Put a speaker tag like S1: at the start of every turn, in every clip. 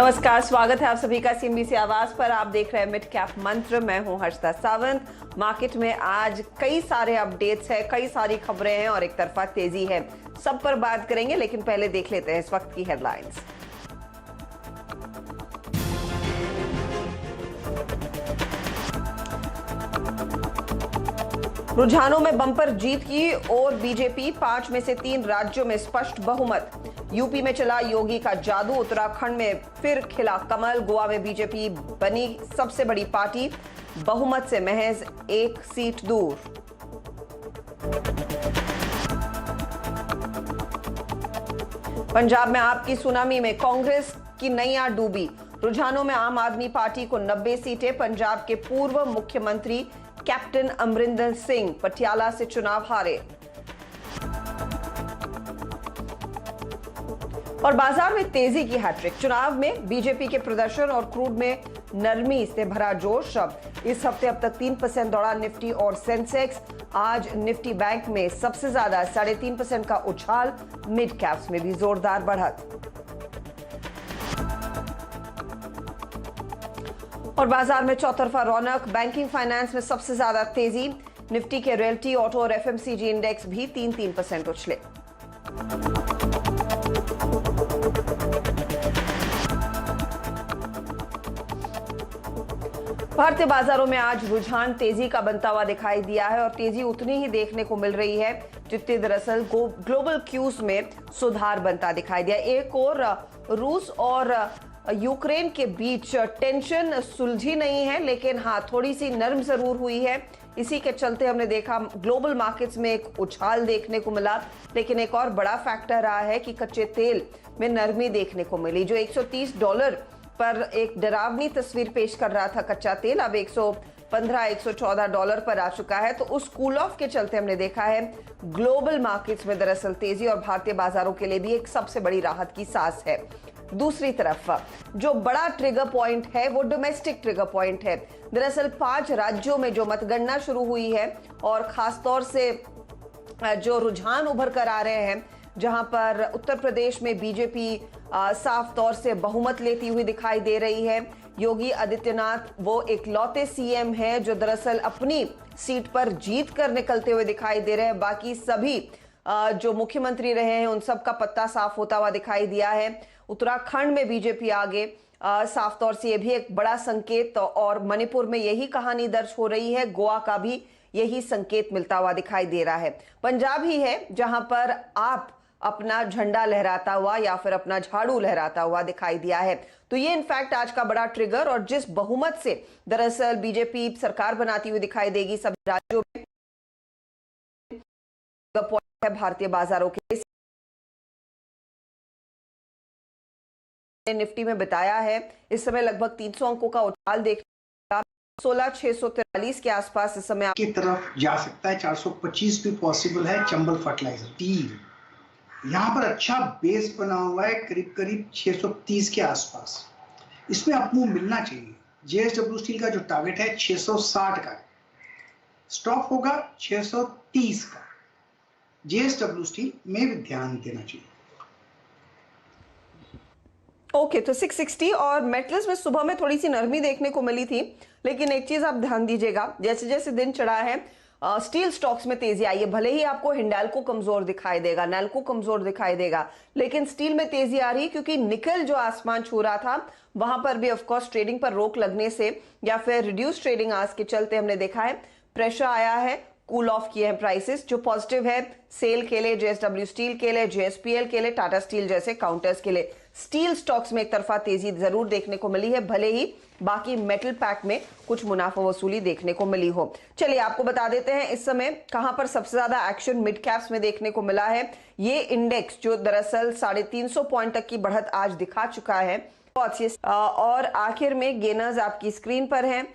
S1: नमस्कार, स्वागत है आप सभी का सीएनबीसी आवाज पर। आप देख रहे हैं मिड कैप मंत्र। मैं हूं हर्षदा सावंत। मार्केट में आज कई सारे अपडेट्स हैं, कई सारी खबरें हैं और एक तरफा तेजी है। सब पर बात करेंगे, लेकिन पहले देख लेते हैं इस वक्त की हेडलाइंस। रुझानों में बंपर जीत की और बीजेपी 5 में से 3 राज्यों में स्पष्ट बहुमत। यूपी में चला योगी का जादू, उत्तराखंड में फिर खिला कमल, गोवा में बीजेपी बनी सबसे बड़ी पार्टी, बहुमत से महज 1 सीट दूर। पंजाब में आपकी सुनामी में कांग्रेस की नैया डूबी। रुझानों में आम आदमी पार्टी को 90 सीटें। पंजाब के पूर्व मुख्यमंत्री कैप्टन अमरिंदर सिंह पटियाला से चुनाव हारे। और बाजार में तेजी की हैट्रिक। चुनाव में बीजेपी के प्रदर्शन और क्रूड में नरमी से भरा जोश। इस हफ्ते अब तक 3% दौड़ा निफ्टी और सेंसेक्स। आज निफ्टी बैंक में सबसे ज्यादा 3.5% का उछाल। मिड कैप्स में भी जोरदार बढ़त। और बाजार में चौतरफा रौनक। बैंकिंग फाइनेंस में सबसे ज्यादा तेजी। निफ्टी के रियल्टी, ऑटो और एफएमसीजी इंडेक्स भी 3% उछले। भारतीय बाजारों में आज रुझान तेजी का बनता हुआ दिखाई दिया है और तेजी उतनी ही देखने को मिल रही है जितनी दरअसल ग्लोबल क्यूज में सुधार बनता दिखाई दिया। एक और रूस और यूक्रेन के बीच टेंशन सुलझी नहीं है, लेकिन हाँ थोड़ी सी नरम जरूर हुई है। इसी के चलते हमने देखा ग्लोबल मार्केट्स में एक उछाल देखने को मिला। लेकिन एक और बड़ा फैक्टर रहा है कि कच्चे तेल में नरमी देखने को मिली। जो $130 पर एक डरावनी तस्वीर पेश कर रहा था कच्चा तेल, अब $115-114 पर आ चुका है। तो उस कूल ऑफ के चलते हमने देखा है ग्लोबल मार्केट्स में दरअसल तेजी और भारतीय बाजारों के लिए भी एक सबसे बड़ी राहत की सांस है। दूसरी तरफ जो बड़ा ट्रिगर पॉइंट है वो डोमेस्टिक ट्रिगर पॉइंट है। दरअसल 5 राज्यों में जो मतगणना शुरू हुई है और खासतौर से जो रुझान उभर कर आ रहे हैं, जहां पर उत्तर प्रदेश में बीजेपी साफ तौर से बहुमत लेती हुई दिखाई दे रही है। योगी आदित्यनाथ वो इकलौते सीएम हैं जो दरअसल अपनी सीट पर जीत कर निकलते हुए दिखाई दे रहे हैं। बाकी सभी जो मुख्यमंत्री रहे हैं उन सब का पत्ता साफ होता हुआ दिखाई दिया है। उत्तराखंड में बीजेपी आगे, साफ तौर से यह भी एक बड़ा संकेत। और मणिपुर में यही कहानी दर्ज हो रही है। गोवा का भी यही संकेत मिलता हुआ दिखाई दे रहा है। पंजाब ही है जहां पर आप अपना झंडा लहराता हुआ या फिर अपना झाड़ू लहराता हुआ दिखाई दिया है। तो ये इनफैक्ट आज का बड़ा ट्रिगर और जिस बहुमत से दरअसल बीजेपी सरकार बनाती हुई दिखाई देगी सभी राज्यों में, पॉइंट है भारतीय बाजारों के। निफ्टी में बताया है इस समय लगभग 300 अंकों का उछाल देखने 16,643 के आसपास इस समय
S2: की तरफ जा सकता है। 425 भी पॉसिबल है। चंबल फर्टिलाइजर स्टील यहाँ पर अच्छा बेस बना हुआ है, करीब करीब 630 के आसपास। इसमें अपमूव मिलना चाहिए। जेएसडब्ल्यू स्टील का जो टारगेट है 660 का, स्टॉप होगा 630 का। जेएसडब्ल्यू स्टील में भी ध्यान देना चाहिए।
S1: ओके, तो 660 और मेटल्स में सुबह में थोड़ी सी नरमी देखने को मिली थी। लेकिन एक चीज आप ध्यान दीजिएगा, जैसे जैसे दिन चढ़ा है स्टील स्टॉक्स में तेजी आई है। भले ही आपको हिंडाल्को कमजोर दिखाई देगा, नैल्को कमजोर दिखाई देगा, लेकिन स्टील में तेजी आ रही है क्योंकि निकल जो आसमान छू रहा था वहां पर भी ऑफ कोर्स ट्रेडिंग पर रोक लगने से या फिर रिड्यूस ट्रेडिंग आज के चलते हमने देखा है प्रेशर आया है, कूल ऑफ किए हैं प्राइसेस। जो पॉजिटिव है सेल के लिए, जेएसडब्ल्यू स्टील के लिए, जेएसपीएल के लिए, टाटा स्टील जैसे काउंटर्स के लिए। स्टील स्टॉक्स में एक तरफा तेजी जरूर देखने को मिली है, भले ही बाकी मेटल पैक में कुछ मुनाफा वसूली देखने को मिली हो। चलिए आपको बता देते हैं इस समय कहां पर सबसे ज्यादा एक्शन मिड कैप्स में देखने को मिला है। ये इंडेक्स जो दरअसल 350 पॉइंट तक की बढ़त आज दिखा चुका है। और आखिर में गेनर्स आपकी स्क्रीन पर हैं।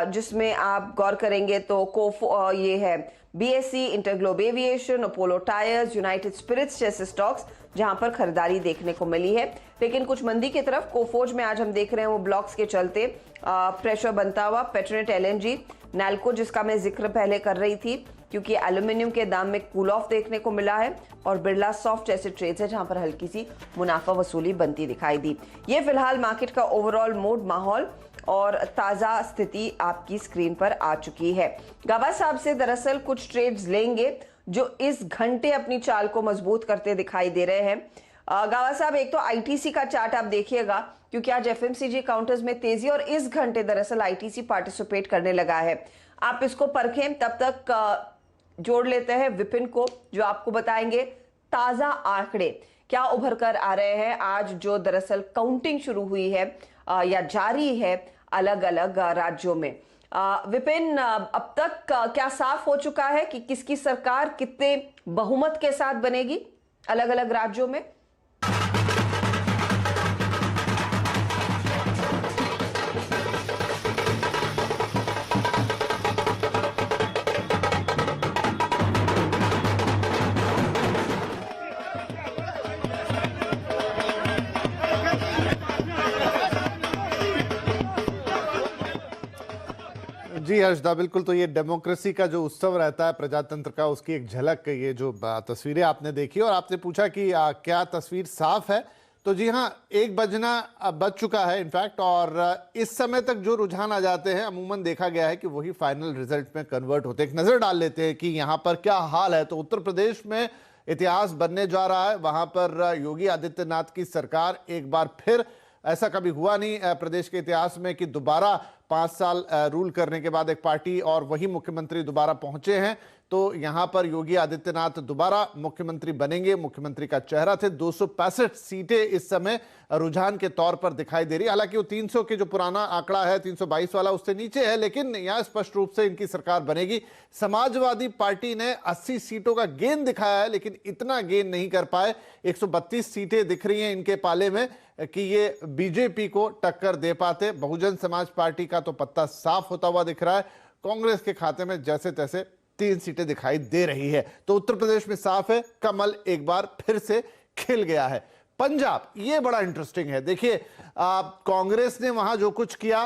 S1: जिसमें आप गौर करेंगे तो ये है बीएसई, इंटरग्लोब एविएशन, अपोलो टायर्स, यूनाइटेड स्पिरिट्स जैसे स्टॉक्स जहां पर खरीदारी देखने को मिली है। लेकिन कुछ मंदी की तरफ कोफोर्ज में आज हम देख रहे हैं वो ब्लॉक्स के चलते प्रेशर बनता हुआ। पेट्रोनेट, एलएनजी, नैल्को जिसका मैं जिक्र पहले कर रही थी क्योंकि एल्यूमिनियम के दाम में कूल ऑफ देखने को मिला है, और बिरला सॉफ्ट जैसे ट्रेड्स है जहां पर हल्की सी मुनाफा वसूली बनती दिखाई दी। ये फिलहाल मार्केट का ओवरऑल मूड, माहौल और ताजा स्थिति आपकी स्क्रीन पर आ चुकी है। गाबा साहब से दरअसल कुछ ट्रेड्स लेंगे जो इस घंटे अपनी चाल को मजबूत करते दिखाई दे रहे हैं। गावा साहब, एक तो आईटीसी का चार्ट आप देखिएगा क्योंकि आज एफएमसीजी काउंटर्स में तेजी और इस घंटे दरअसल आईटीसी पार्टिसिपेट करने लगा है। आप इसको परखें, तब तक जोड़ लेते हैं विपिन को जो आपको बताएंगे ताजा आंकड़े क्या उभर कर आ रहे हैं आज जो दरअसल काउंटिंग शुरू हुई है या जारी है अलग अलग राज्यों में। विपिन, अब तक क्या साफ हो चुका है कि किसकी सरकार कितने बहुमत के साथ बनेगी अलग अलग राज्यों में?
S3: जी हर्षदा, बिल्कुल। तो ये डेमोक्रेसी का जो उत्सव रहता है प्रजातंत्र का, उसकी एक झलक ये जो तस्वीरें आपने देखी और आपने पूछा कि क्या तस्वीर साफ है, तो जी हाँ, 1 बजना बज चुका है इनफैक्ट, और इस समय तक जो रुझान आ जाते हैं अमूमन देखा गया है कि वही फाइनल रिजल्ट में कन्वर्ट होते हैं। एक नजर डाल लेते हैं कि यहाँ पर क्या हाल है। तो उत्तर प्रदेश में इतिहास बनने जा रहा है। वहां पर योगी आदित्यनाथ की सरकार एक बार फिर, ऐसा कभी हुआ नहीं प्रदेश के इतिहास में कि दोबारा 5 साल रूल करने के बाद एक पार्टी और वही मुख्यमंत्री दोबारा पहुंचे हैं। तो यहां पर योगी आदित्यनाथ दोबारा मुख्यमंत्री बनेंगे। मुख्यमंत्री का चेहरा थे। 265 सीटें इस समय रुझान के तौर पर दिखाई दे रही। हालांकि वो 300 के जो पुराना आंकड़ा है 322 वाला उससे नीचे है, लेकिन यहां स्पष्ट रूप से इनकी सरकार बनेगी। समाजवादी पार्टी ने 80 सीटों का गेन दिखाया है, लेकिन इतना गेन नहीं कर पाए। 132 सीटें दिख रही हैं इनके पाले में कि ये बीजेपी को टक्कर दे पाते। बहुजन समाज पार्टी का तो पत्ता साफ होता हुआ दिख रहा है। कांग्रेस के खाते में जैसे तैसे 3 सीटें दिखाई दे रही है। तो उत्तर प्रदेश में साफ है, कमल एक बार फिर से खिल गया है। पंजाब, ये बड़ा इंटरेस्टिंग है। देखिए, कांग्रेस ने वहां जो कुछ किया,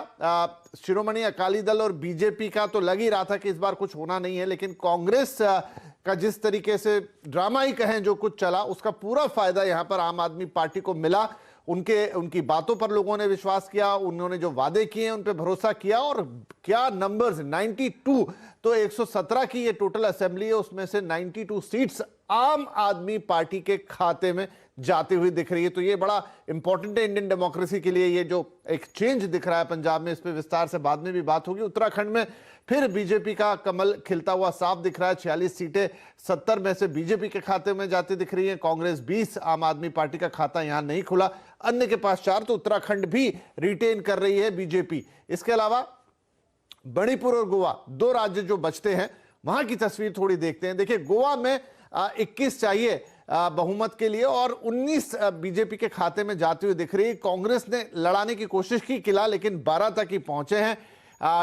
S3: शिरोमणि अकाली दल और बीजेपी का तो लग ही रहा था कि इस बार कुछ होना नहीं है, लेकिन कांग्रेस का जिस तरीके से ड्रामा ही कहें जो कुछ चला, उसका पूरा फायदा यहां पर आम आदमी पार्टी को मिला। उनकी बातों पर लोगों ने विश्वास किया, उन्होंने जो वादे किए उन पे भरोसा किया, और क्या नंबर्स, 92। तो 117 की ये टोटल असेंबली है, उसमें से 92 सीट्स आम आदमी पार्टी के खाते में जाती हुई दिख रही है। तो ये बड़ा इंपॉर्टेंट है इंडियन डेमोक्रेसी के लिए। ये जो एक चेंज दिख रहा है पंजाब में, इस पे विस्तार से बाद में भी बात होगी। उत्तराखंड में फिर बीजेपी का कमल खिलता हुआ साफ दिख रहा है। 46 सीटें 70 में से बीजेपी के खाते में जाती दिख रही है। कांग्रेस 20, आम आदमी पार्टी का खाता यहां नहीं खुला, अन्य के पास 4। तो उत्तराखंड भी रिटेन कर रही है बीजेपी। इसके अलावा मणिपुर और गोवा, 2 राज्य जो बचते हैं, वहां की तस्वीर थोड़ी देखते हैं। देखिए, गोवा में 21 चाहिए बहुमत के लिए और 19 बीजेपी के खाते में जाती हुई दिख रही है। कांग्रेस ने लड़ाने की कोशिश की किला, लेकिन 12 तक ही पहुंचे हैं।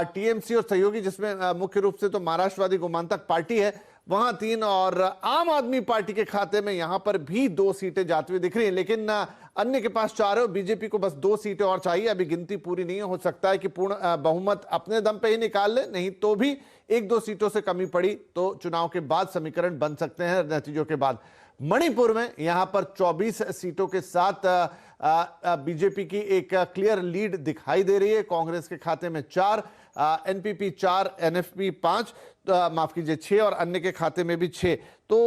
S3: टीएमसी और सहयोगी, जिसमें मुख्य रूप से तो महाराष्ट्रवादी गोमांतक पार्टी है, वहां 3, और आम आदमी पार्टी के खाते में यहां पर भी 2 सीटें जाती हुई दिख रही हैं। लेकिन अन्य के पास 4 है और बीजेपी को बस 2 सीटें और चाहिए। अभी गिनती पूरी नहीं हो सकता है कि पूर्ण बहुमत अपने दम पे ही निकाल ले, नहीं तो भी 1-2 सीटों से कमी पड़ी तो चुनाव के बाद समीकरण बन सकते हैं नतीजों के बाद। मणिपुर में यहां पर 24 सीटों के साथ बीजेपी की एक क्लियर लीड दिखाई दे रही है। कांग्रेस के खाते में 4, एनपीपी 4, एनएफपी 5, माफ कीजिए 6, और अन्य के खाते में भी 6। तो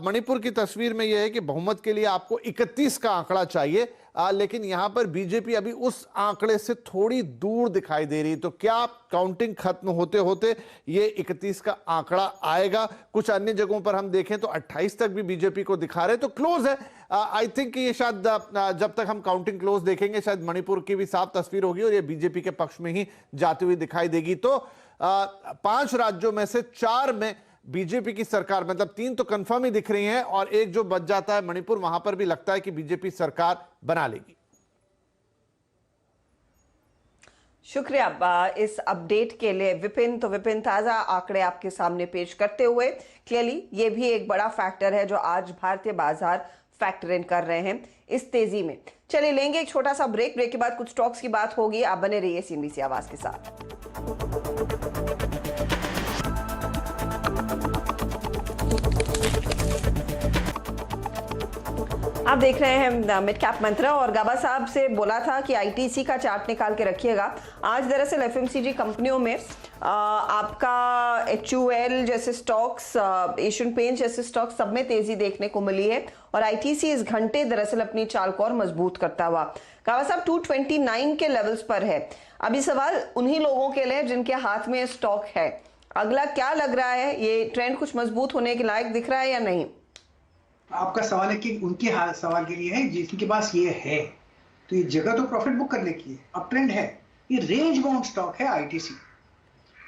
S3: मणिपुर की तस्वीर में यह है कि बहुमत के लिए आपको 31 का आंकड़ा चाहिए, लेकिन यहां पर बीजेपी अभी उस आंकड़े से थोड़ी दूर दिखाई दे रही है। तो क्या काउंटिंग खत्म होते होते ये 31 का आंकड़ा आएगा? कुछ अन्य जगहों पर हम देखें तो 28 तक भी बीजेपी को दिखा रहे, तो क्लोज है। आई थिंक ये शायद जब तक हम काउंटिंग क्लोज देखेंगे शायद मणिपुर की भी साफ तस्वीर होगी और ये बीजेपी के पक्ष में ही जाती हुई दिखाई देगी। तो 5 राज्यों में से 4 में बीजेपी की सरकार, मतलब 3 तो कंफर्म ही दिख रही हैं और एक जो बच जाता है मणिपुर, वहां पर भी लगता है कि बीजेपी सरकार बना लेगी।
S1: शुक्रिया इस अपडेट के लिए विपिन। तो विपिन, ताजा आंकड़े आपके सामने पेश करते हुए क्लियरली ये भी एक बड़ा फैक्टर है जो आज भारतीय बाजार फैक्टर इन कर रहे हैं इस तेजी में। चलिए लेंगे एक छोटा सा ब्रेक के बाद कुछ स्टॉक्स की बात होगी। आप बने रहिए CNBC आवाज के साथ। आप देख रहे हैं मिड कैप मंत्रा और गाबा साहब से बोला था कि ITC का चार्ट निकाल के रखिएगा। आज दरअसल FMCG कंपनियों में आपका HUL जैसे स्टॉक्स, एशियन पेंट जैसे स्टॉक्स सब में तेजी देखने को मिली है और ITC इस घंटे दरअसल अपनी चाल को और मजबूत करता हुआ गाबा साहब 229 के लेवल्स पर है। अभी सवाल उन्हीं लोगों के लिए जिनके हाथ में स्टॉक है, अगला क्या लग रहा है, ये ट्रेंड कुछ मजबूत होने के लायक दिख रहा है या नहीं?
S2: आपका सवाल है कि उनके सवाल के लिए है जिनके पास ये है, तो ये जगह तो प्रॉफिट बुक करने की है, अब ट्रेंड है। ये रेंज बाउंड स्टॉक है ITC।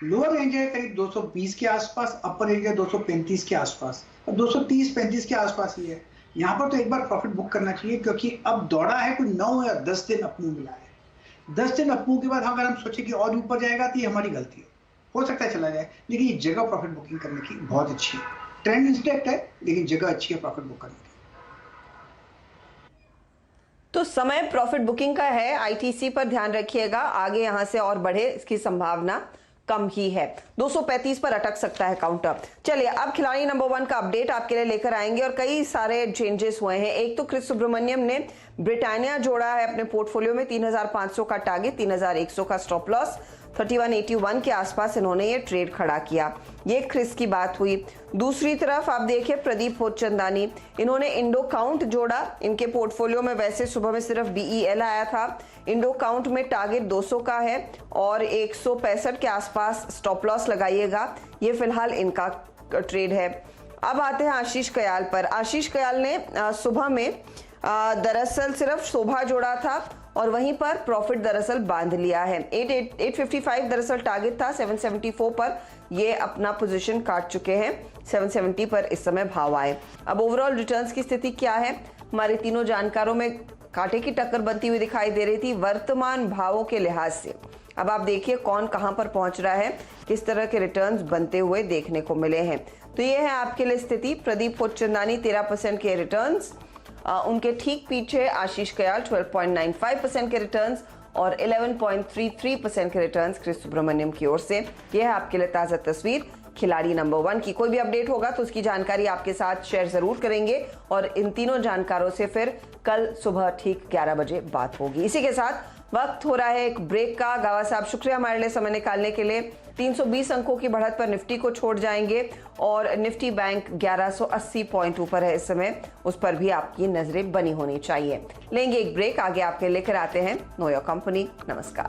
S2: लोअर रेंज है करीब 220 के आसपास, अपर रेंज है 235 के आसपास, और 230-35 के आसपास ही है। यहाँ पर तो एक बार प्रॉफिट बुक करना चाहिए क्योंकि अब दौड़ा है कोई 9 या 10 दिन अपमूव मिला है। 10 दिन अपमूव के बाद अगर हम सोचे कि और ऊपर जाएगा तो ये हमारी गलती है, हो सकता है चला जाए, लेकिन ये जगह प्रॉफिट बुकिंग करने की बहुत अच्छी है। ट्रेंड इंस्टेक्ट है लेकिन जगह अच्छी है प्रॉफिट बुक करने की।
S1: तो समय प्रॉफिट बुकिंग का है, ITC पर ध्यान रखिएगा, आगे यहां से और बढ़े इसकी संभावना कम ही है। 235 पर अटक सकता है काउंटर। चलिए अब खिलाड़ी नंबर 1 का अपडेट आपके लिए लेकर आएंगे और कई सारे चेंजेस हुए हैं। एक तो क्रिस सुब्रमण्यम ने ब्रिटानिया जोड़ा है अपने पोर्टफोलियो में, 3500 का टारगेट, 3100 का स्टॉप लॉस, 3181 के आसपास इन्होंने ये ट्रेड खड़ा किया। ये क्रिस की बात हुई। दूसरी तरफ आप देखिए प्रदीप पोचंदानी, इन्होंने इंडो काउंट जोड़ा। इनके पोर्टफोलियो में वैसे सुबह में सिर्फ BEL आया था, इंडो काउंट में टारगेट 200 का है और 165 के आसपास स्टॉप लॉस लगाइएगा। ये फिलहाल इनका ट्रेड है। अब आते हैं आशीष कयाल पर। आशीष कयाल ने सुबह में दरअसल सिर्फ शोभा जोड़ा था और वहीं पर प्रॉफिट दरअसल बांध लिया है। 855 दरअसल टारगेट था, 774 पर ये अपना पोजीशन काट चुके हैं, 770 पर इस समय भाव आए। अब ओवरऑल रिटर्न्स की स्थिति क्या है, हमारे तीनों जानकारों में कांटे की टक्कर बनती हुई दिखाई दे रही थी वर्तमान भावों के लिहाज से। अब आप देखिए कौन कहां पर पहुंच रहा है, किस तरह के रिटर्न्स बनते हुए देखने को मिले हैं। तो ये है आपके लिए स्थिति। प्रदीप पोचंदानी 13% के रिटर्न्स, उनके ठीक पीछे आशीष कयाल 12.95% के रिटर्न्स और 11.33% के रिटर्न्स क्रिस सुब्रमण्यम की ओर से। यह है आपके लिए ताज़ा तस्वीर खिलाड़ी नंबर 1 की। कोई भी अपडेट होगा तो उसकी जानकारी आपके साथ शेयर जरूर करेंगे और इन तीनों जानकारों से फिर कल सुबह ठीक 11 बजे बात होगी। इसी के साथ वक्त हो रहा है एक ब्रेक का। गावा साहब शुक्रिया हमारे लिए समय निकालने के लिए। 320 अंकों की बढ़त पर निफ्टी को छोड़ जाएंगे और निफ्टी बैंक 1180 पॉइंट ऊपर है इस समय, उस पर भी आपकी नजरें बनी होनी चाहिए। लेंगे एक ब्रेक, आगे आपके लेकर आते हैं नो योर कंपनी। नमस्कार।